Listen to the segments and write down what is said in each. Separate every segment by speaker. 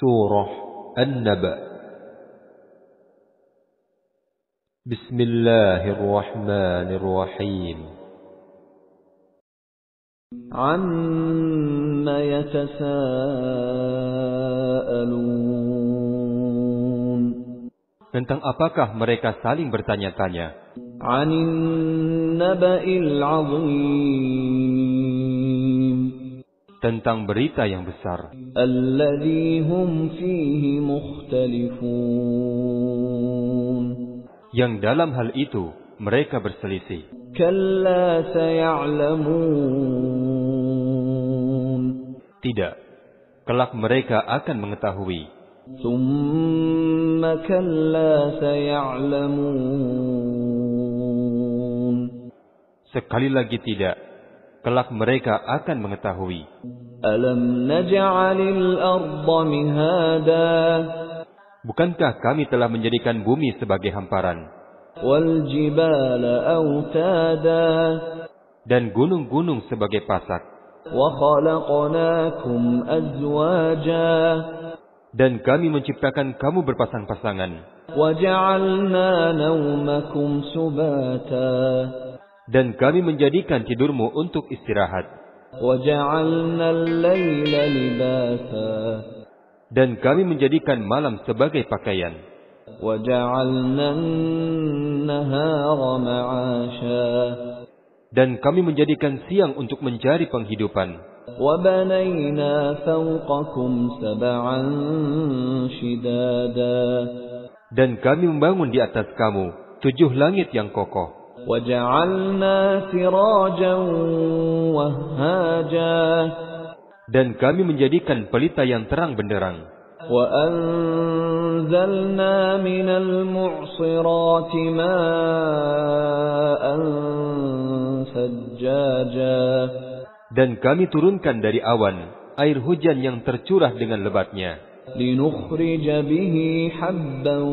Speaker 1: Surah An-Naba. Bismillahirrahmanirrahim.
Speaker 2: Amma yatasa'alun.
Speaker 1: Tentang apakah mereka saling bertanya-tanya?
Speaker 2: 'Anin naba'il 'azim.
Speaker 1: Tentang berita yang besar.
Speaker 2: Alladzi hum fihi mukhtalifun.
Speaker 1: Yang dalam hal itu mereka berselisih.
Speaker 2: Kalla saya'lamun.
Speaker 1: Tidak, kelak mereka akan mengetahui.
Speaker 2: Tsumma kalla saya'lamun.
Speaker 1: Sekali lagi tidak, kelak mereka akan mengetahui.
Speaker 2: Alam naj'alil arda mihada.
Speaker 1: Bukankah kami telah menjadikan bumi sebagai hamparan?
Speaker 2: Wal jibala autada.
Speaker 1: Dan gunung-gunung sebagai pasak.
Speaker 2: Wa khalaqnakum azwaja.
Speaker 1: Dan kami menciptakan kamu berpasang-pasangan.
Speaker 2: Wa ja'alna nawmakum subata.
Speaker 1: Dan kami menjadikan tidurmu untuk istirahat.
Speaker 2: Wa ja'alna al-laila libasa.
Speaker 1: Dan kami menjadikan malam sebagai pakaian.
Speaker 2: Wa ja'alna an-nahara ma'asha.
Speaker 1: Dan kami menjadikan siang untuk mencari penghidupan.
Speaker 2: Wa banayna fawqakum sab'an shidada.
Speaker 1: Dan kami membangun di atas kamu 7 langit yang kokoh.
Speaker 2: Wa ja'alna sirajan wahhaja.
Speaker 1: Dan kami menjadikan pelita yang terang benderang.
Speaker 2: Wa anzalna minal mu'sirati ma'an sajjaja.
Speaker 1: Dan kami turunkan dari awan air hujan yang tercurah dengan lebatnya.
Speaker 2: Linukhrija bihi habban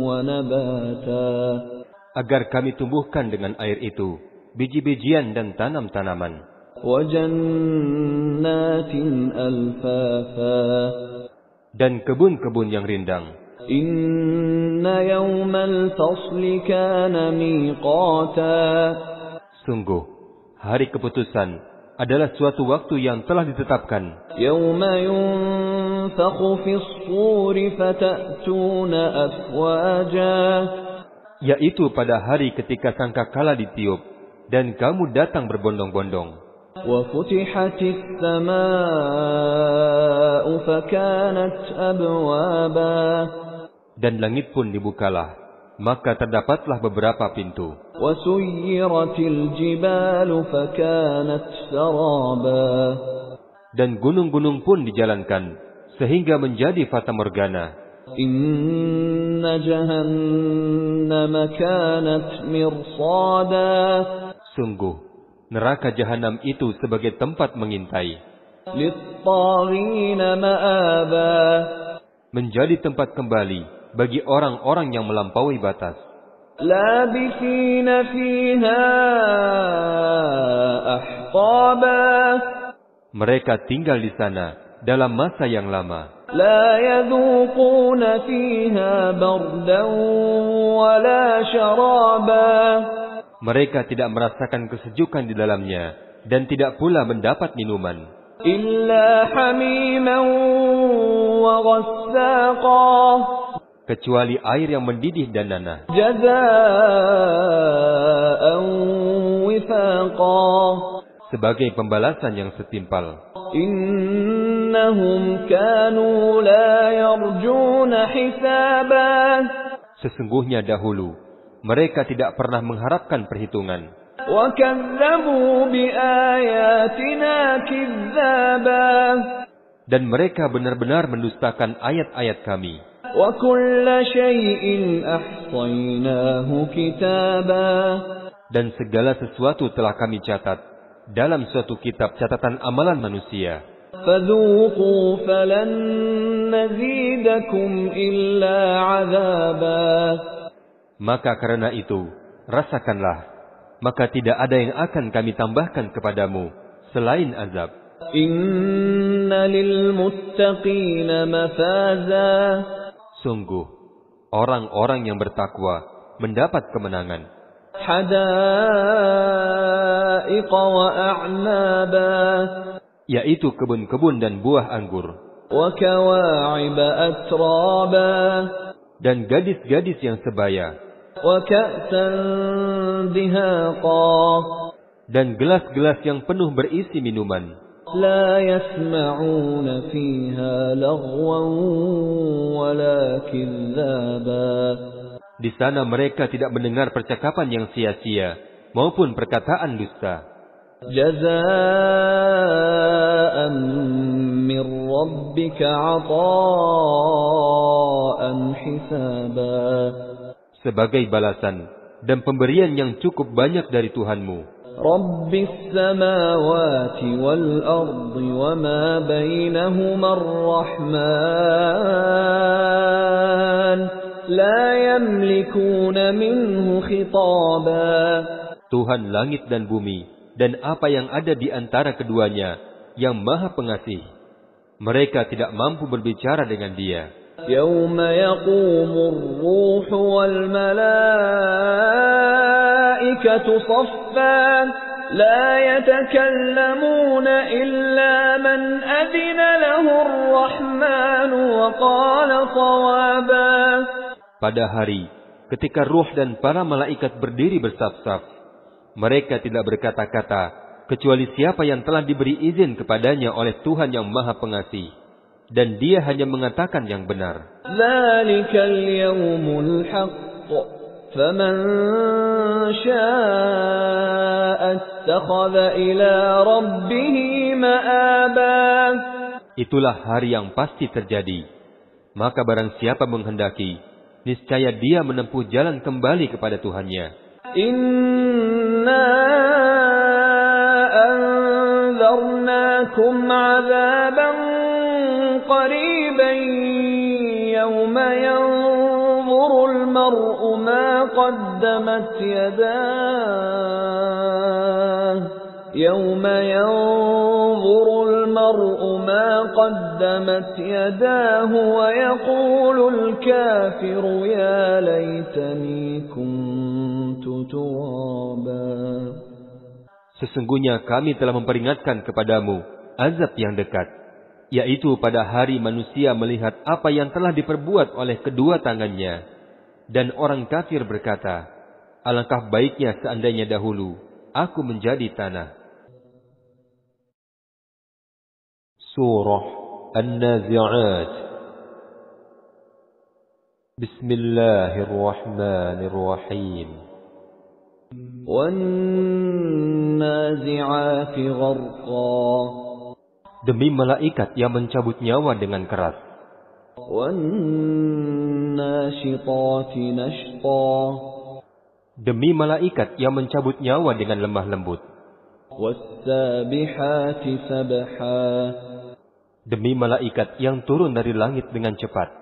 Speaker 2: wa nabata.
Speaker 1: Agar kami tumbuhkan dengan air itu biji-bijian dan tanam-tanaman.
Speaker 2: Wa jannatin alfafa.
Speaker 1: Dan kebun-kebun yang rindang.
Speaker 2: Inna yawmal fasli kana miqata.
Speaker 1: Sungguh, hari keputusan adalah suatu waktu yang telah ditetapkan.
Speaker 2: Yawma yunfakhu fis suri fatatuna afwaja.
Speaker 1: Yaitu pada hari ketika sangkakala ditiup dan kamu datang berbondong-bondong.
Speaker 2: Wa futihatis samaa'u fakanat abwaba.
Speaker 1: Dan langit pun dibukalah, maka terdapatlah beberapa pintu.
Speaker 2: Wa suyyiratil jibalu fakanat saraba.
Speaker 1: Dan gunung-gunung pun dijalankan sehingga menjadi fata morgana.
Speaker 2: Inna jahannama kanat mirsada.
Speaker 1: Sungguh, neraka jahanam itu sebagai tempat mengintai.
Speaker 2: Lit-taghina ma'aba.
Speaker 1: Menjadi tempat kembali bagi orang-orang yang melampaui batas.
Speaker 2: Labithina fiha ahqaba.
Speaker 1: Mereka tinggal di sana dalam masa yang lama.
Speaker 2: La yadhuquna fiha bardan wala syaraba.
Speaker 1: Mereka tidak merasakan kesejukan di dalamnya dan tidak pula mendapat minuman.
Speaker 2: Illa hamiman wa ghassaqa.
Speaker 1: Kecuali air yang mendidih dan nanah.
Speaker 2: Jazaa'an wifaqa.
Speaker 1: Sebagai pembalasan yang setimpal.
Speaker 2: Innahum kanu la yarjuna hisaba.
Speaker 1: Sesungguhnya dahulu mereka tidak pernah mengharapkan perhitungan.
Speaker 2: Wa kadzabu biayatina kidzaba.
Speaker 1: Dan mereka benar-benar mendustakan ayat-ayat kami.
Speaker 2: Wa kulla syai'in ahsaynahu kitaba.
Speaker 1: Dan segala sesuatu telah kami catat dalam suatu kitab catatan amalan manusia.
Speaker 2: Fadhuqu falan nazidakum illa 'adzaba.
Speaker 1: Maka karena itu, rasakanlah, maka tidak ada yang akan kami tambahkan kepadamu selain azab.
Speaker 2: Inna lil muttaqina mafaza.
Speaker 1: Sungguh, orang-orang yang bertakwa mendapat kemenangan.
Speaker 2: Hadaiqa wa a'naba.
Speaker 1: Yaitu kebun-kebun dan buah anggur.
Speaker 2: Wa kawa'iba atraba.
Speaker 1: Dan gadis-gadis yang sebaya.
Speaker 2: Wa ka'san dihaqa.
Speaker 1: Dan gelas-gelas yang penuh berisi minuman.
Speaker 2: لا يسمعون فيها لغوا ولا كذابا.
Speaker 1: Di sana mereka tidak mendengar percakapan yang sia-sia maupun perkataan dusta.
Speaker 2: Jazaa'an min rabbika 'ataa'an hisaba.
Speaker 1: Sebagai balasan dan pemberian yang cukup banyak dari Tuhanmu.
Speaker 2: Rabbis samawati wal ardi wa ma bainahuma ar-Rahman la yamlikuna minhu khitaba. Tuhan langit dan bumi dan apa yang ada di antara keduanya yang Maha Pengasih. Mereka tidak mampu berbicara dengan Dia. Yauma yaqumur ruhu wal malaikatu saffan la yatakallamuna illa man adina lahu ar-Rahman wa qala shawaba. Pada hari ketika ruh dan para malaikat berdiri bersaf-saf, mereka tidak berkata-kata kecuali siapa yang telah diberi izin kepadanya oleh Tuhan yang Maha Pengasih. Dan Dia hanya mengatakan yang benar. Dzalikal yaumul haqq, faman syaa'a ittakhadha ila rabbih ma'aba. Itulah hari yang pasti terjadi. Maka barang siapa menghendaki, niscaya dia menempuh jalan kembali kepada Tuhannya. Inna anzarnakum 'adzaban قريبا يوم ينظر المرء ما قدمت يداه يوم ينظر المرء ما قدمت يداه ويقول الكافر يا ليتني كنت ترابا. Sesungguhnya kami telah memperingatkan kepadamu azab yang dekat, yaitu pada hari manusia melihat apa yang telah diperbuat oleh kedua tangannya. Dan orang kafir berkata, alangkah baiknya seandainya dahulu aku menjadi tanah. Surah An-Nazi'at. Bismillahirrahmanirrahim. Wan-nazi'ati gharqa. Demi malaikat yang mencabut nyawa dengan keras. Demi malaikat yang mencabut nyawa dengan lemah lembut. Demi malaikat yang turun dari langit dengan cepat.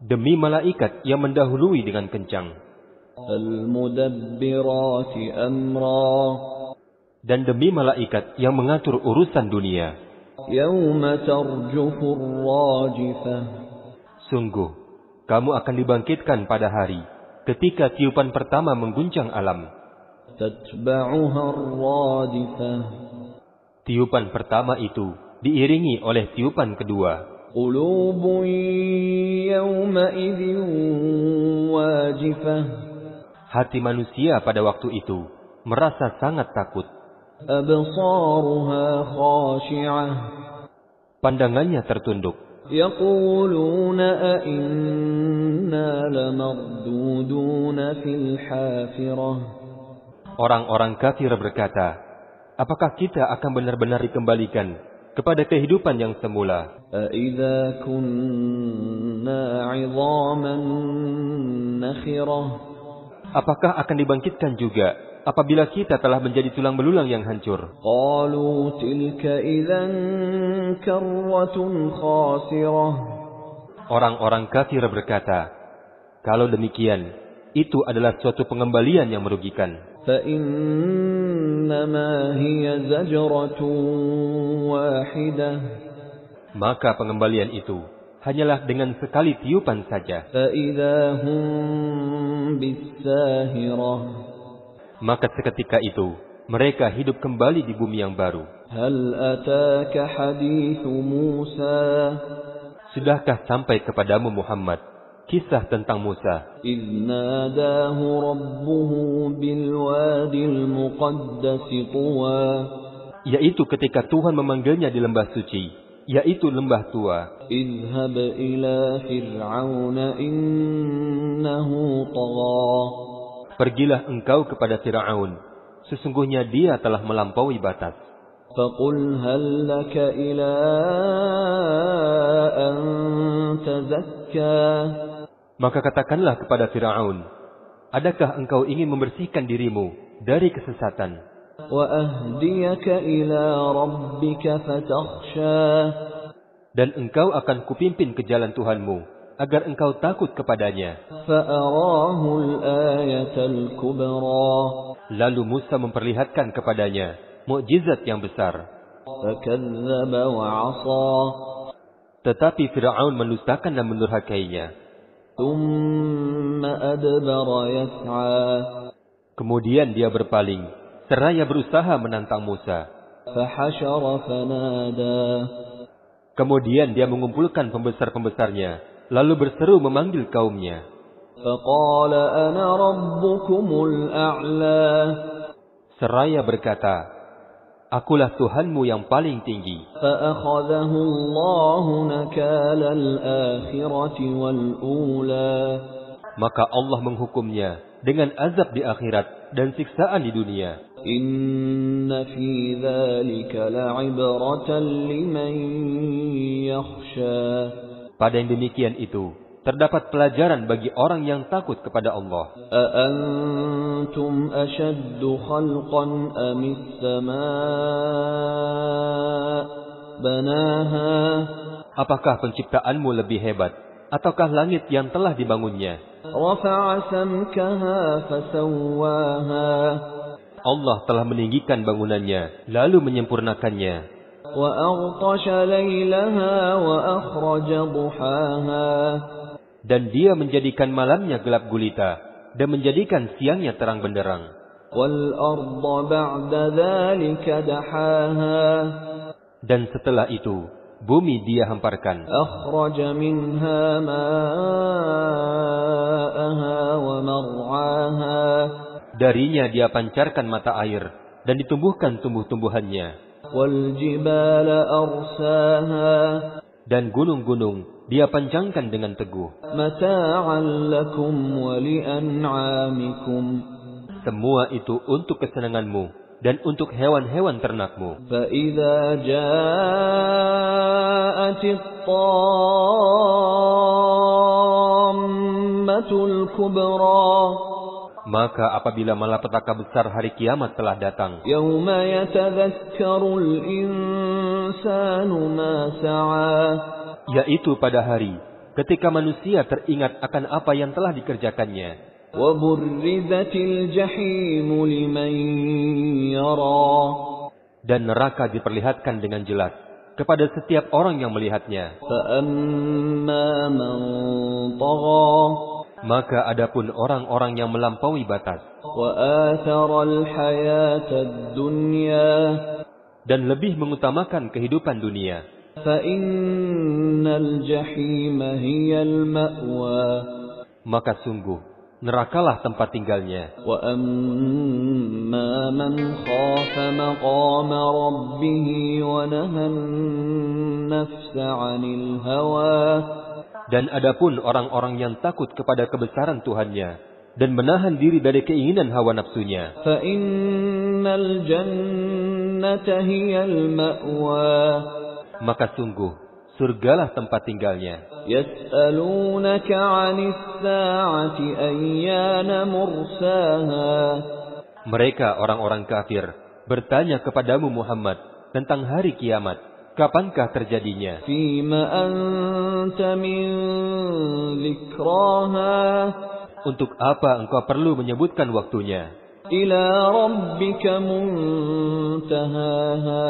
Speaker 2: Demi malaikat yang mendahului dengan kencang. Dan demi malaikat yang mengatur urusan dunia. Sungguh, kamu akan dibangkitkan pada hari ketika tiupan pertama mengguncang alam. Tiupan pertama itu diiringi oleh tiupan kedua. Hati manusia pada waktu itu merasa sangat takut. Pandangannya tertunduk. Orang-orang kafir berkata, apakah kita akan benar-benar dikembalikan kepada kehidupan yang semula? Apakah akan dibangkitkan juga apabila kita telah menjadi tulang belulang yang hancur? Orang-orang kafir berkata, kalau demikian, itu adalah suatu pengembalian yang merugikan. فإنما هي زجرة واحدة
Speaker 1: Maka pengembalian itu hanyalah dengan sekali tiupan saja.
Speaker 2: فإذا هم بالساهرة
Speaker 1: Maka seketika itu mereka hidup kembali di bumi yang baru.
Speaker 2: هل أتاك حديث موسى
Speaker 1: Sudahkah sampai kepadamu Muhammad kisah tentang Musa
Speaker 2: إذ ناداه ربه بالواد المقدس طوى
Speaker 1: yaitu ketika Tuhan memanggilnya di lembah suci, yaitu lembah tua.
Speaker 2: اذهب إلى فرعون إنه طغى
Speaker 1: Pergilah engkau kepada Fir'aun, sesungguhnya dia telah melampaui batas.
Speaker 2: فقل هل لك إلى أن تزكى
Speaker 1: Maka katakanlah kepada Fir'aun, adakah engkau ingin membersihkan dirimu dari kesesatan?
Speaker 2: وأهديك إلى ربك فتخشى
Speaker 1: Dan engkau akan kupimpin ke jalan Tuhanmu, agar engkau takut kepadanya.
Speaker 2: فأراه الآية الكبرى
Speaker 1: Lalu Musa memperlihatkan kepadanya mukjizat yang besar.
Speaker 2: فكذب وعصى
Speaker 1: Tetapi Fir'aun mendustakan dan mendurhakainya.
Speaker 2: ثم أدبر يسعى
Speaker 1: Kemudian dia berpaling, seraya berusaha menantang Musa.
Speaker 2: فحشر فنادى
Speaker 1: Kemudian dia mengumpulkan pembesar-pembesarnya, lalu berseru memanggil kaumnya.
Speaker 2: فقال أنا ربكم الأعلى
Speaker 1: Seraya berkata, Akulah Tuhanmu yang paling tinggi.
Speaker 2: فأخذه الله نكال الآخرة والأولى
Speaker 1: Maka Allah menghukumnya dengan azab di akhirat dan siksaan di dunia.
Speaker 2: إن في ذلك لعبرة لمن يخشى
Speaker 1: Pada yang demikian itu, terdapat pelajaran bagi orang yang takut kepada Allah.
Speaker 2: أأنتم أشد خلقا أم السماء بناها
Speaker 1: Apakah penciptaanmu lebih hebat, ataukah langit yang telah dibangunnya?
Speaker 2: رفع سمكها فسواها
Speaker 1: Allah telah meninggikan bangunannya, lalu menyempurnakannya.
Speaker 2: وأغطش ليلها وأخرج ضحاها
Speaker 1: Dan dia menjadikan malamnya gelap gulita, dan menjadikan siangnya terang benderang.
Speaker 2: وَالْأَرْضَ بَعْدَ ذَلِكَ دَحَاهَا
Speaker 1: Dan setelah itu, bumi dia hamparkan.
Speaker 2: أَخْرَجَ مِنْهَا مَاءَهَا وَمَرْعَاهَا
Speaker 1: Darinya dia pancarkan mata air, dan ditumbuhkan tumbuh-tumbuhannya.
Speaker 2: وَالْجِبَالَ أَرْسَاهَا
Speaker 1: Dan gunung-gunung dia pancangkan dengan teguh.
Speaker 2: مَتَاعًا لَكُمْ وَلِأَنْعَامِكُمْ
Speaker 1: Semua itu untuk kesenanganmu dan untuk hewan-hewan ternakmu.
Speaker 2: فَإِذَا جَاءَتِ الطَّامَّةُ الْكُبْرَى
Speaker 1: Maka apabila malapetaka besar hari kiamat telah datang,
Speaker 2: يَوْمَ يَتَذَكَّرُ الْإِنسَانُ مَا سَعَى
Speaker 1: yaitu pada hari ketika manusia teringat akan apa yang telah dikerjakannya.
Speaker 2: وَبُرِّزَتِ الْجَحِيمُ لِمَنْ يَرَى
Speaker 1: Dan neraka diperlihatkan dengan jelas kepada setiap orang yang melihatnya.
Speaker 2: فَأَمَّا مَنْ طَغَى
Speaker 1: Maka adapun orang-orang yang melampaui batas
Speaker 2: وَآثَرَ الْحَيَاةَ الدُّنْيَا
Speaker 1: dan lebih mengutamakan kehidupan dunia,
Speaker 2: فَإِنَّ الْجَحِيمَ هِيَ الْمَأْوَى
Speaker 1: maka sungguh nerakalah tempat tinggalnya.
Speaker 2: وَأَمَّا مَنْ خَافَ مَقَامَ رَبِّهِ وَنَهَى النَّفْسَ عَنِ الْهَوَى
Speaker 1: Dan adapun orang-orang yang takut kepada kebesaran Tuhannya dan menahan diri dari keinginan hawa nafsunya,
Speaker 2: فَإِنَّ الْجَنَّةَ هِيَ الْمَأْوَى
Speaker 1: maka sungguh surgalah tempat tinggalnya.
Speaker 2: يَسْأَلُونَكَ عَنِ السَّاعَةِ أَيَّانَ مُرْسَاهَا
Speaker 1: Mereka orang-orang kafir bertanya kepadamu Muhammad tentang hari kiamat, kapankah terjadinya?
Speaker 2: فِيمَ أَنْتَ مِنْ ذِكْرَاهَا
Speaker 1: Untuk apa engkau perlu menyebutkan waktunya?
Speaker 2: إلى ربك منتهاها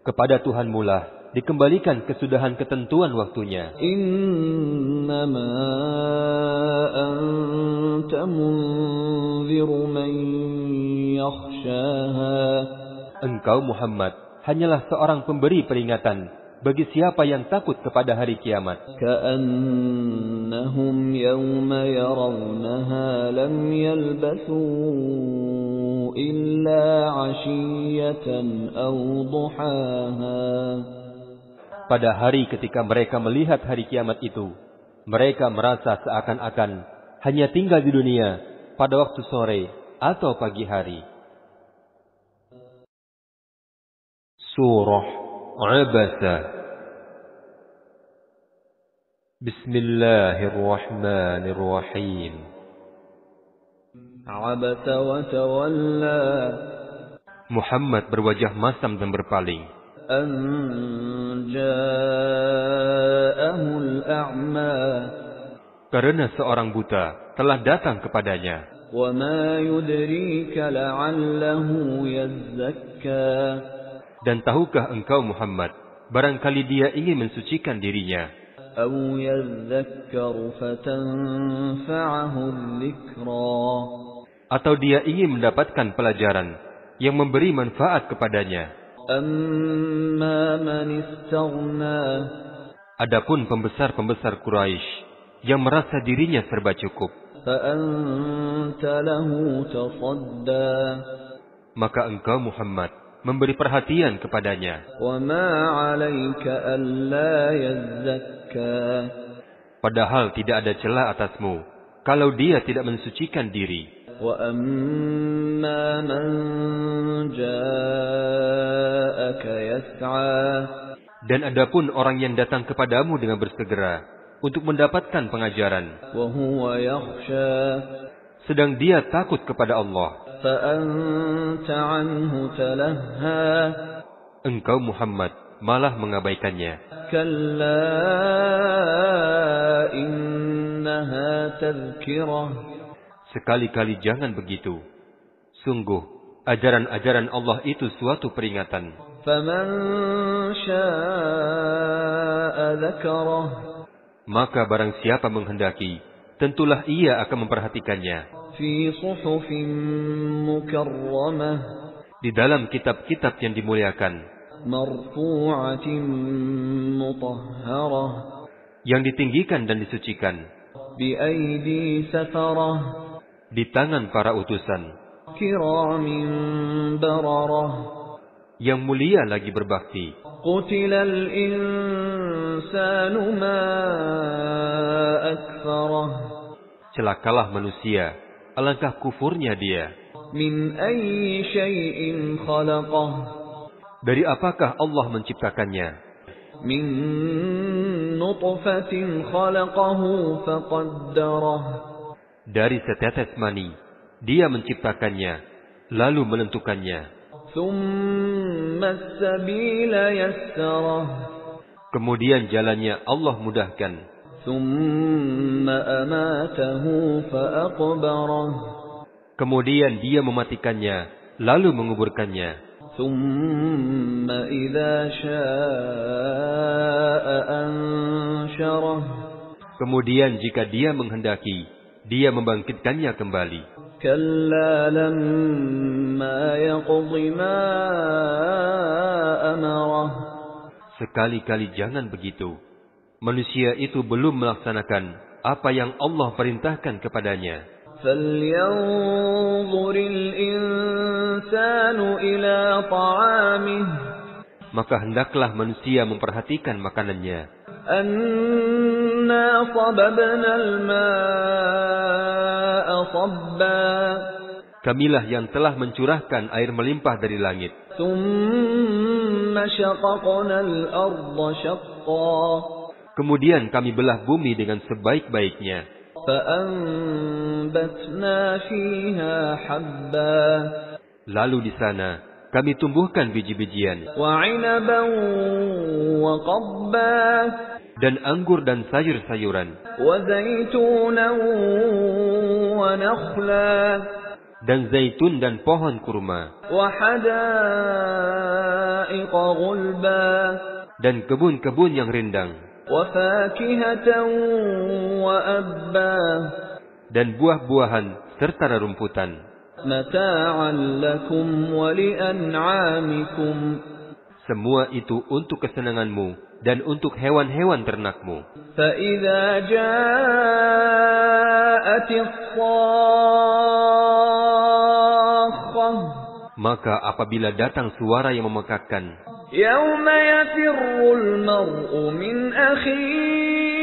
Speaker 1: Kepada Tuhanmu lah dikembalikan kesudahan ketentuan waktunya.
Speaker 2: إنما أنت منذر من يخشاها
Speaker 1: Engkau Muhammad hanyalah seorang pemberi peringatan bagi siapa yang takut kepada hari kiamat.
Speaker 2: كأنهم يوم يرونها لم يلبثوا إلا عشية أو ضحاها.
Speaker 1: Pada hari ketika mereka melihat hari kiamat itu, mereka merasa seakan-akan hanya tinggal di dunia pada waktu sore atau pagi hari. Surah Abasa. Bismillahirrahmanirrahim.
Speaker 2: Abasa wa tawalla.
Speaker 1: Muhammad berwajah masam dan berpaling.
Speaker 2: An ja'ahul a'ma.
Speaker 1: Karena seorang buta telah datang kepadanya.
Speaker 2: Wa ma yudrika la'allahu yazzakka.
Speaker 1: Dan tahukah engkau Muhammad, barangkali dia ingin mensucikan dirinya.
Speaker 2: Aw yadhakkaru fatanfa'ahu dzikra.
Speaker 1: Atau dia ingin mendapatkan pelajaran yang memberi manfaat kepadanya.
Speaker 2: Amma man istaghna.
Speaker 1: Adapun pembesar-pembesar Quraisy yang merasa dirinya serba cukup,
Speaker 2: fa anta lahu tasadda.
Speaker 1: Maka engkau Muhammad memberi perhatian kepadanya.
Speaker 2: Wa ma 'alaika alla yazzakka.
Speaker 1: Padahal tidak ada celah atasmu kalau dia tidak mensucikan diri.
Speaker 2: Wa amma man ja'aka yas'a.
Speaker 1: Dan adapun orang yang datang kepadamu dengan bersegera untuk mendapatkan pengajaran,
Speaker 2: wa huwa yakhsha.
Speaker 1: Sedang dia takut kepada Allah,
Speaker 2: fa anta 'anhu talahha.
Speaker 1: Engkau Muhammad malah mengabaikannya.
Speaker 2: Kalla innaha tadhkirah.
Speaker 1: Sekali-kali jangan begitu. Sungguh, ajaran-ajaran Allah itu suatu peringatan.
Speaker 2: Faman syaa'a dzakarah.
Speaker 1: Maka barang siapa menghendaki, tentulah ia akan memperhatikannya.
Speaker 2: Fi suhufin mukarramah.
Speaker 1: Di dalam kitab-kitab yang dimuliakan.
Speaker 2: Marfu'atin mutahharah.
Speaker 1: Yang ditinggikan dan disucikan.
Speaker 2: Bi aidi safarah.
Speaker 1: Di tangan para utusan.
Speaker 2: Kiramin bararah.
Speaker 1: Yang mulia lagi berbakti.
Speaker 2: Qutilal insanu ma akfarah.
Speaker 1: Celakalah manusia, alangkah kufurnya dia.
Speaker 2: Min ayyi syai'in khalaqah.
Speaker 1: Dari apakah Allah menciptakannya?
Speaker 2: Min nutfatin khalaqahu faqaddarah.
Speaker 1: Dari setetes mani, dia menciptakannya, lalu menentukannya.
Speaker 2: Thumma as-sabila yassarah.
Speaker 1: Kemudian jalannya Allah mudahkan.
Speaker 2: Thumma amatahu faqbarah.
Speaker 1: Kemudian dia mematikannya, lalu menguburkannya.
Speaker 2: Thumma idza syaa'a ansyarah.
Speaker 1: Kemudian jika dia menghendaki, dia membangkitkannya kembali.
Speaker 2: Kalla lamma yaqdi ma amarah.
Speaker 1: Sekali-kali jangan begitu. Manusia itu belum melaksanakan apa yang Allah perintahkan kepadanya.
Speaker 2: Falyanzuril insanu ila ta'amih.
Speaker 1: Maka hendaklah manusia memperhatikan makanannya.
Speaker 2: Anna sababnal ma'a sabba.
Speaker 1: Kamilah yang telah mencurahkan air melimpah dari langit.
Speaker 2: Thumma syaqaqnal arda syaqqa.
Speaker 1: Kemudian kami belah bumi dengan sebaik-baiknya.
Speaker 2: فَأَنبَتْنَا فِيهَا حَبًّا.
Speaker 1: Lalu di sana kami tumbuhkan biji-bijian.
Speaker 2: وَعِنَبًا وَقَضْبًا.
Speaker 1: Dan anggur dan sayur-sayuran.
Speaker 2: وَزَيْتُونًا وَنَخْلًا.
Speaker 1: dan zaitun dan pohon kurma,
Speaker 2: وحدائق غلبا
Speaker 1: dan kebun-kebun yang rindang,
Speaker 2: وفاكهة وأبا
Speaker 1: dan buah-buahan serta rerumputan.
Speaker 2: متاعا لكم ولأنعامكم
Speaker 1: Semua itu untuk kesenanganmu dan untuk hewan-hewan ternakmu.
Speaker 2: فإذا جاءت الصاخة
Speaker 1: Maka apabila datang suara yang memekakkan,
Speaker 2: يوم يفر المرء من أخيه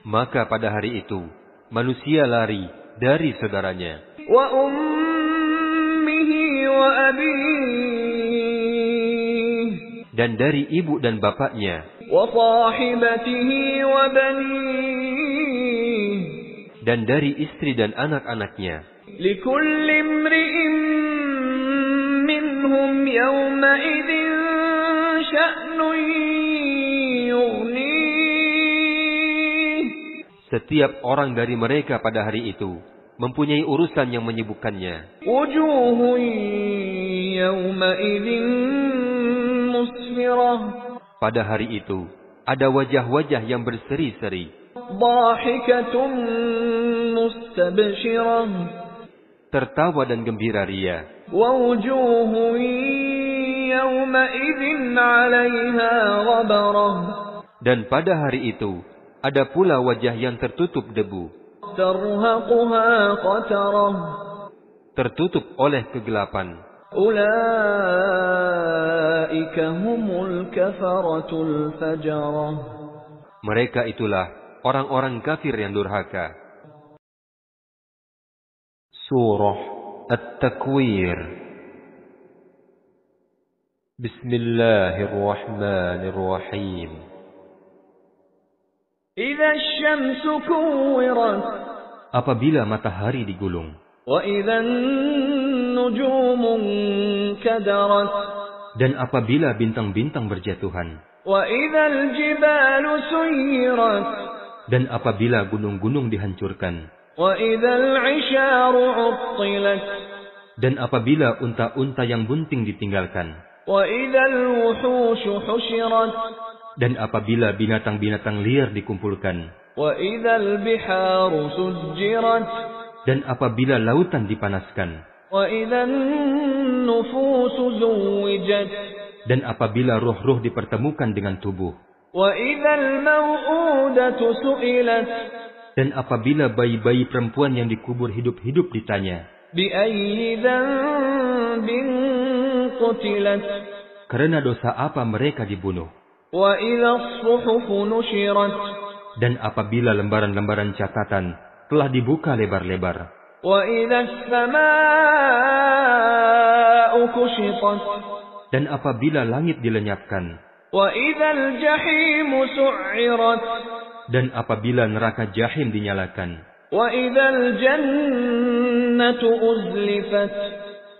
Speaker 1: maka pada hari itu manusia lari dari saudaranya,
Speaker 2: وأمه وأبيه
Speaker 1: dan dari ibu dan bapaknya,
Speaker 2: وصاحبته وبنيه
Speaker 1: dan dari istri dan anak-anaknya.
Speaker 2: لكل امرئ منهم يومئذ شأن يغنيه
Speaker 1: Setiap orang dari mereka pada hari itu mempunyai urusan yang menyibukkannya.
Speaker 2: وجوه يومئذ مسفرة
Speaker 1: Pada hari itu ada wajah-wajah yang berseri-seri,
Speaker 2: ضاحكة مستبشرة
Speaker 1: tertawa dan gembira ria.
Speaker 2: ووجوه يومئذ عليها غبرة
Speaker 1: Dan pada hari itu ada pula wajah yang tertutup debu,
Speaker 2: ترهقها قترة
Speaker 1: tertutup oleh kegelapan.
Speaker 2: أولئك هم الكفرة الفجرة
Speaker 1: Mereka itulah orang-orang kafir yang durhaka. Surah At-Takwir. Bismillahirrahmanirrahim.
Speaker 2: إذا الشمس كورت
Speaker 1: Apabila matahari digulung,
Speaker 2: وإذا النجوم انكدرت
Speaker 1: dan apabila bintang-bintang berjatuhan,
Speaker 2: وإذا الجبال سيرت
Speaker 1: dan apabila gunung-gunung dihancurkan,
Speaker 2: وإذا العشار عطلت
Speaker 1: dan apabila unta-unta yang bunting ditinggalkan,
Speaker 2: وإذا الوحوش حشرت
Speaker 1: dan apabila binatang-binatang liar dikumpulkan,
Speaker 2: وإذا البحار سجرت
Speaker 1: dan apabila lautan dipanaskan,
Speaker 2: وإذا النفوس زوجت
Speaker 1: dan apabila roh-roh dipertemukan dengan tubuh,
Speaker 2: وإذا الموءودة سئلت
Speaker 1: dan apabila bayi-bayi perempuan yang dikubur hidup-hidup ditanya,
Speaker 2: بأي ذنب قتلت
Speaker 1: karena dosa apa mereka dibunuh,
Speaker 2: وإذا الصحف نشرت
Speaker 1: dan apabila lembaran-lembaran catatan telah dibuka lebar-lebar,
Speaker 2: وإذا السماء كشطت
Speaker 1: dan apabila langit dilenyapkan,
Speaker 2: وإذا الجحيم سعرت
Speaker 1: dan apabila neraka jahim dinyalakan,
Speaker 2: وإذا الجنة أزلفت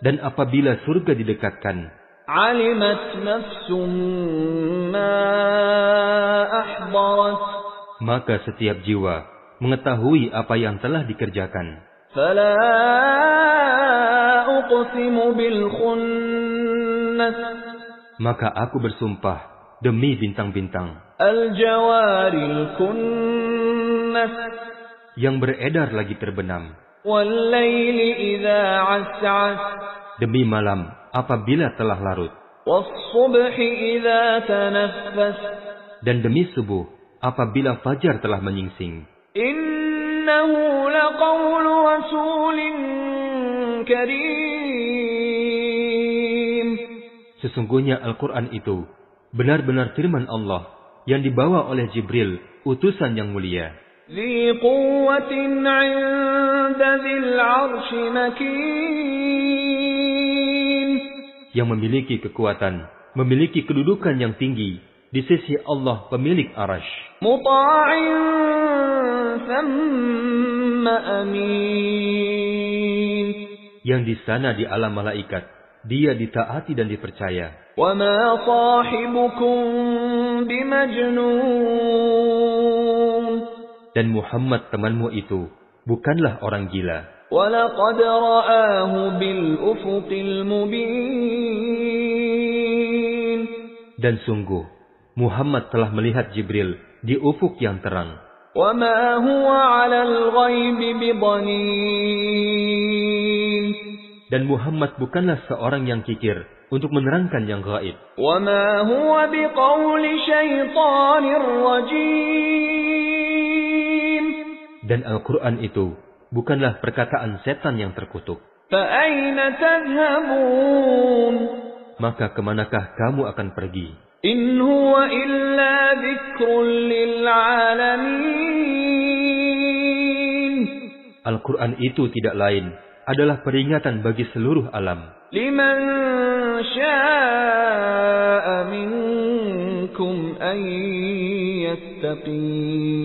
Speaker 1: dan apabila surga didekatkan,
Speaker 2: علمت نفس ما أحضرت
Speaker 1: maka setiap jiwa mengetahui apa yang telah dikerjakan.
Speaker 2: فلا أقسم بالخنس
Speaker 1: Maka aku bersumpah demi bintang-bintang
Speaker 2: الجوار الكنس
Speaker 1: yang beredar lagi terbenam,
Speaker 2: والليل إذا عسعس
Speaker 1: demi malam apabila telah larut,
Speaker 2: والصبح إذا تنفس
Speaker 1: dan demi subuh apabila fajar telah menyingsing.
Speaker 2: إنه لقول رسول كريم
Speaker 1: Sesungguhnya Al-Quran itu benar-benar firman Allah yang dibawa oleh Jibril, utusan yang mulia,
Speaker 2: ذي قوة عند ذي العرش مكين
Speaker 1: yang memiliki kekuatan, memiliki kedudukan yang tinggi di sisi Allah pemilik Arash,
Speaker 2: مطاع ثم أمين
Speaker 1: yang di sana di alam malaikat dia ditaati dan dipercaya.
Speaker 2: وما صاحبكم بمجنون
Speaker 1: Dan Muhammad temanmu itu bukanlah orang gila.
Speaker 2: وَلَقَدْ رَآهُ بِالْأُفُقِ الْمُبِينِ.
Speaker 1: Dan sungguh, Muhammad telah melihat Jibril di ufuk yang terang.
Speaker 2: وَمَا هُوَ عَلَى الْغَيْبِ بِضَنِينٍ. Dan
Speaker 1: Muhammad bukanlah seorang yang kikir untuk menerangkan yang gaib.
Speaker 2: وَمَا هُوَ بِقَوْلِ شَيْطَانٍ رَجِيمٍ.
Speaker 1: Dan Al-Quran itu bukanlah perkataan setan yang terkutuk.
Speaker 2: فَأَيْنَ تَذْهَبُونَ.
Speaker 1: Maka kemanakah kamu akan pergi?
Speaker 2: إِنْ هُوَ إِلَّا ذِكْرٌ لِلْعَالَمِينَ.
Speaker 1: Al-Quran itu tidak lain adalah peringatan bagi seluruh alam.
Speaker 2: لِمَنْ شَاءَ مِنْكُمْ أَنْ يَسْتَقِيمَ.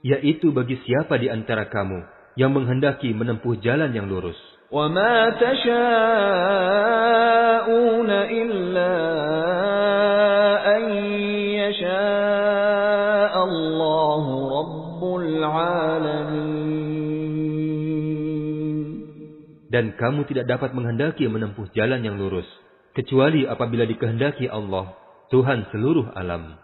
Speaker 1: Yaitu bagi siapa di antara kamu yang menghendaki menempuh jalan yang lurus.
Speaker 2: وَمَا تَشَاءُونَ إِلَّا أَن يَشَاءَ اللَّهُ رَبُّ الْعَالَمِينَ.
Speaker 1: Dan kamu tidak dapat menghendaki menempuh jalan yang lurus, kecuali apabila dikehendaki Allah, Tuhan seluruh alam.